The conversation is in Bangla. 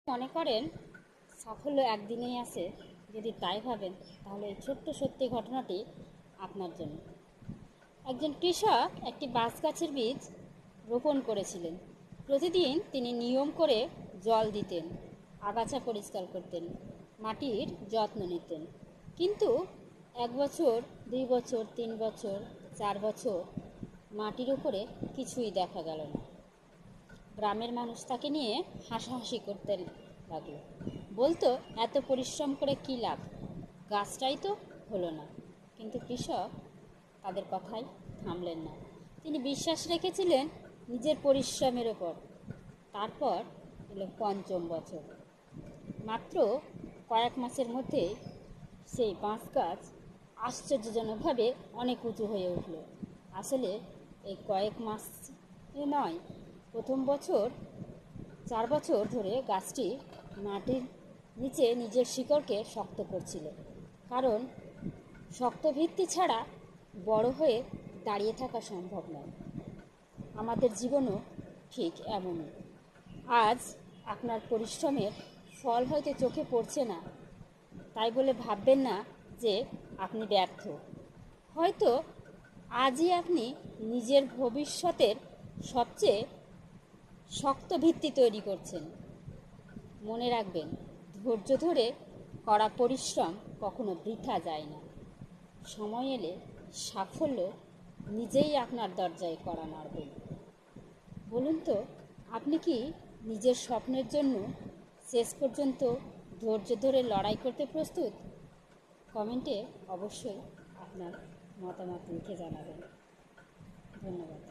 মনে করেন সাফল্য একদিনেই আসে, যদি তাই ভাবেন তাহলে এই ছোট্ট সত্যি ঘটনাটি আপনার জন্য। একজন কৃষক একটি বাঁশ গাছের বীজ রোপণ করেছিলেন। প্রতিদিন তিনি নিয়ম করে জল দিতেন, আগাছা পরিষ্কার করতেন, মাটির যত্ন নিতেন। কিন্তু 1 বছর, 2 বছর, 3 বছর, 4 বছর মাটির উপরে কিছুই দেখা গেল না। গ্রামের মানুষ তাকে নিয়ে হাসাহাসি করতে লাগলো, বলতো এত পরিশ্রম করে কী লাভ, গাছটাই তো হলো না। কিন্তু কৃষক তাদের কথায় থামলেন না। তিনি বিশ্বাস রেখেছিলেন নিজের পরিশ্রমের ওপর। তারপর এলো 5ম বছর। মাত্র কয়েক মাসের মধ্যে সেই বাঁশ গাছ আশ্চর্যজনকভাবে অনেক উঁচু হয়ে উঠল। আসলে এই কয়েক মাস নয়, প্রথম বছর 4 বছর ধরে গাছটি মাটির নিচে নিজের শিকড়কে শক্ত করছিল। কারণ শক্ত ভিত্তি ছাড়া বড় হয়ে দাঁড়িয়ে থাকা সম্ভব নয়। আমাদের জীবনও ঠিক এমনই। আজ আপনার পরিশ্রমের ফল হয়তো চোখে পড়ছে না, তাই বলে ভাববেন না যে আপনি ব্যর্থ। হয়তো আজই আপনি নিজের ভবিষ্যতের সবচেয়ে শক্ত ভিত্তি তৈরি করছেন। মনে রাখবেন, ধৈর্য ধরে করা পরিশ্রম কখনো বৃথা যায় না। সময় এলে সাফল্য নিজেই আপনার দরজায় কড়া নাড়বে। বলুন তো, আপনি কি নিজের স্বপ্নের জন্য শেষ পর্যন্ত ধৈর্য ধরে লড়াই করতে প্রস্তুত? কমেন্টে অবশ্যই আপনার মতামত লিখে জানাবেন। ধন্যবাদ।